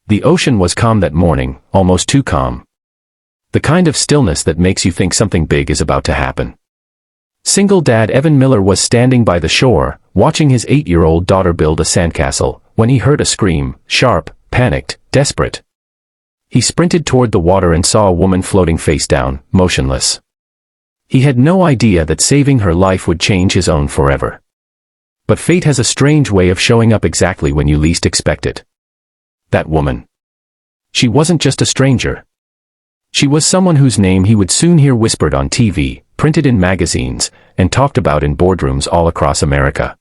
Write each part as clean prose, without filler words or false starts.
The ocean was calm that morning, almost too calm. The kind of stillness that makes you think something big is about to happen. Single dad Evan Miller was standing by the shore, watching his 8-year-old daughter build a sandcastle, when he heard a scream, sharp, panicked, desperate. He sprinted toward the water and saw a woman floating face down, motionless. He had no idea that saving her life would change his own forever. But fate has a strange way of showing up exactly when you least expect it. That woman. She wasn't just a stranger. She was someone whose name he would soon hear whispered on TV, printed in magazines, and talked about in boardrooms all across America.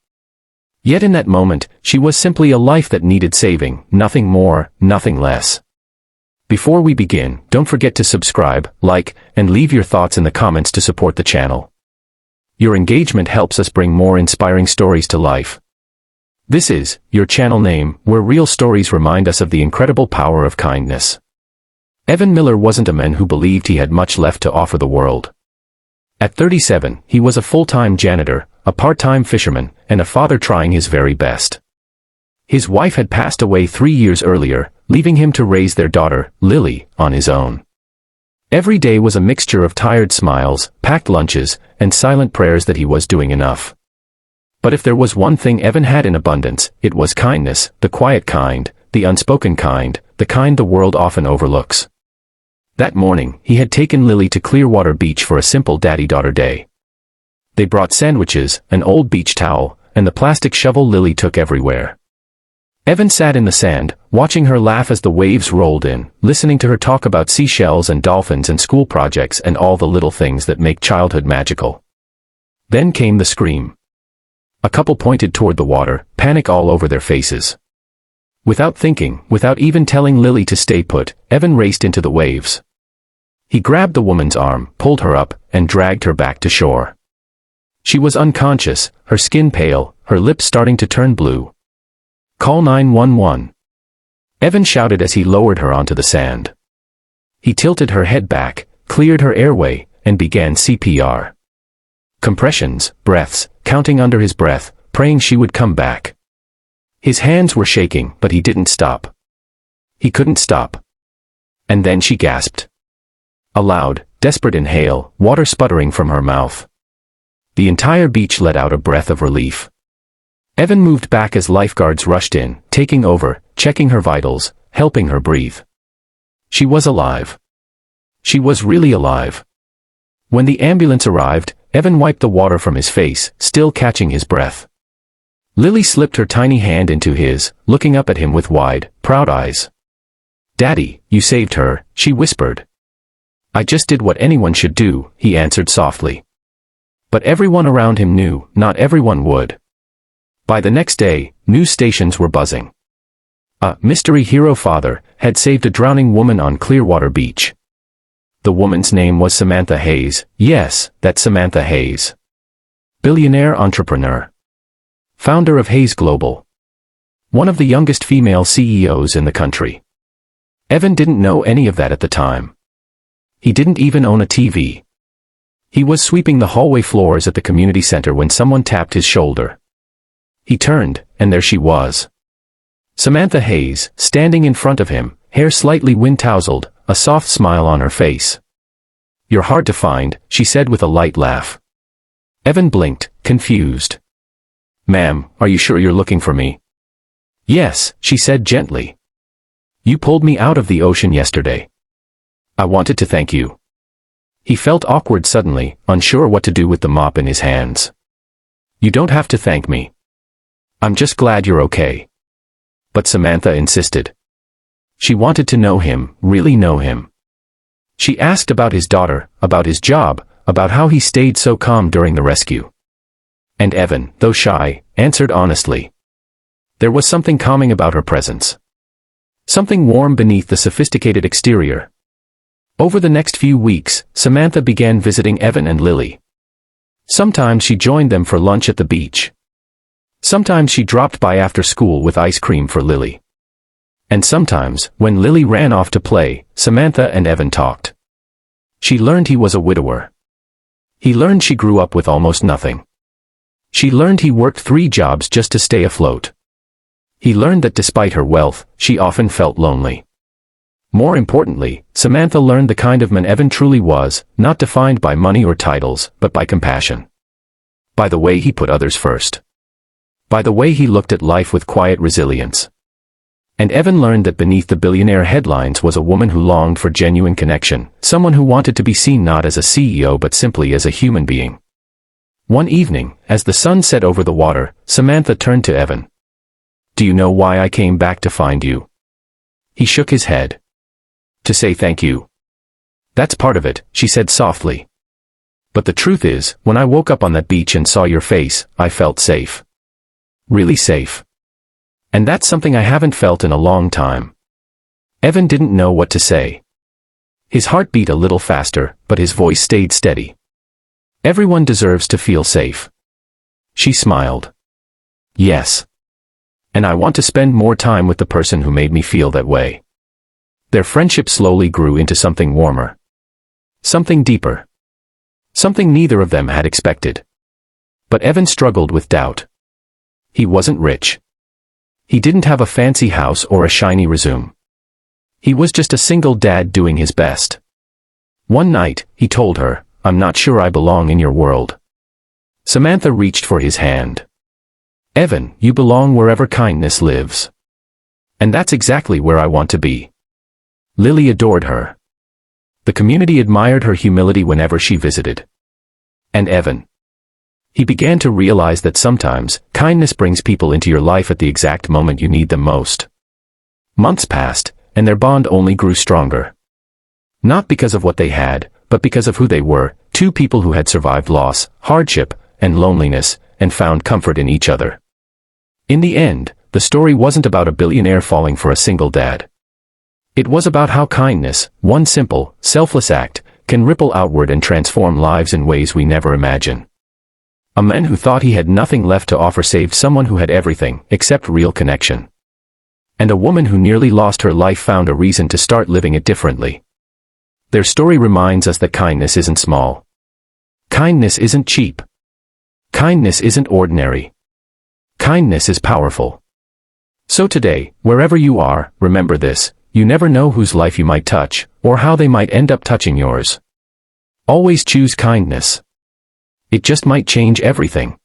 Yet in that moment, she was simply a life that needed saving, nothing more, nothing less. Before we begin, don't forget to subscribe, like, and leave your thoughts in the comments to support the channel. Your engagement helps us bring more inspiring stories to life. This is your channel name, where real stories remind us of the incredible power of kindness. Evan Miller wasn't a man who believed he had much left to offer the world. At 37, he was a full-time janitor, a part-time fisherman, and a father trying his very best. His wife had passed away 3 years earlier, leaving him to raise their daughter, Lily, on his own. Every day was a mixture of tired smiles, packed lunches, and silent prayers that he was doing enough. But if there was one thing Evan had in abundance, it was kindness, the quiet kind, the unspoken kind, the kind the world often overlooks. That morning, he had taken Lily to Clearwater Beach for a simple daddy-daughter day. They brought sandwiches, an old beach towel, and the plastic shovel Lily took everywhere. Evan sat in the sand, watching her laugh as the waves rolled in, listening to her talk about seashells and dolphins and school projects and all the little things that make childhood magical. Then came the scream. A couple pointed toward the water, panic all over their faces. Without thinking, without even telling Lily to stay put, Evan raced into the waves. He grabbed the woman's arm, pulled her up, and dragged her back to shore. She was unconscious, her skin pale, her lips starting to turn blue. "Call 911. Evan shouted as he lowered her onto the sand. He tilted her head back, cleared her airway, and began CPR. Compressions, breaths, counting under his breath, praying she would come back. His hands were shaking, but he didn't stop. He couldn't stop. And then she gasped. A loud, desperate inhale, water sputtering from her mouth. The entire beach let out a breath of relief. Evan moved back as lifeguards rushed in, taking over, checking her vitals, helping her breathe. She was alive. She was really alive. When the ambulance arrived, Evan wiped the water from his face, still catching his breath. Lily slipped her tiny hand into his, looking up at him with wide, proud eyes. "Daddy, you saved her," she whispered. "I just did what anyone should do," he answered softly. But everyone around him knew, not everyone would. By the next day, news stations were buzzing. A mystery hero father had saved a drowning woman on Clearwater Beach. The woman's name was Samantha Hayes. Yes, that's Samantha Hayes. Billionaire entrepreneur. Founder of Hayes Global. One of the youngest female CEOs in the country. Evan didn't know any of that at the time. He didn't even own a TV. He was sweeping the hallway floors at the community center when someone tapped his shoulder. He turned, and there she was. Samantha Hayes, standing in front of him, hair slightly wind-tousled, a soft smile on her face. "You're hard to find," she said with a light laugh. Evan blinked, confused. "Ma'am, are you sure you're looking for me?" "Yes," she said gently. "You pulled me out of the ocean yesterday. I wanted to thank you." He felt awkward suddenly, unsure what to do with the mop in his hands. "You don't have to thank me. I'm just glad you're okay." But Samantha insisted. She wanted to know him, really know him. She asked about his daughter, about his job, about how he stayed so calm during the rescue. And Evan, though shy, answered honestly. There was something calming about her presence. Something warm beneath the sophisticated exterior. Over the next few weeks, Samantha began visiting Evan and Lily. Sometimes she joined them for lunch at the beach. Sometimes she dropped by after school with ice cream for Lily. And sometimes, when Lily ran off to play, Samantha and Evan talked. She learned he was a widower. He learned she grew up with almost nothing. She learned he worked 3 jobs just to stay afloat. He learned that despite her wealth, she often felt lonely. More importantly, Samantha learned the kind of man Evan truly was, not defined by money or titles, but by compassion. By the way he put others first. By the way he looked at life with quiet resilience. And Evan learned that beneath the billionaire headlines was a woman who longed for genuine connection, someone who wanted to be seen not as a CEO but simply as a human being. One evening, as the sun set over the water, Samantha turned to Evan. "Do you know why I came back to find you?" He shook his head. "To say thank you." "That's part of it," she said softly. "But the truth is, when I woke up on that beach and saw your face, I felt safe. Really safe. And that's something I haven't felt in a long time." Evan didn't know what to say. His heart beat a little faster, but his voice stayed steady. "Everyone deserves to feel safe." She smiled. "Yes. And I want to spend more time with the person who made me feel that way." Their friendship slowly grew into something warmer. Something deeper. Something neither of them had expected. But Evan struggled with doubt. He wasn't rich. He didn't have a fancy house or a shiny resume. He was just a single dad doing his best. One night, he told her, "I'm not sure I belong in your world." Samantha reached for his hand. "Evan, you belong wherever kindness lives. And that's exactly where I want to be." Lily adored her. The community admired her humility whenever she visited. And Evan. He began to realize that sometimes, kindness brings people into your life at the exact moment you need them most. Months passed, and their bond only grew stronger. Not because of what they had, but because of who they were, two people who had survived loss, hardship, and loneliness, and found comfort in each other. In the end, the story wasn't about a billionaire falling for a single dad. It was about how kindness, one simple, selfless act, can ripple outward and transform lives in ways we never imagine. A man who thought he had nothing left to offer saved someone who had everything, except real connection. And a woman who nearly lost her life found a reason to start living it differently. Their story reminds us that kindness isn't small. Kindness isn't cheap. Kindness isn't ordinary. Kindness is powerful. So today, wherever you are, remember this: you never know whose life you might touch, or how they might end up touching yours. Always choose kindness. It just might change everything.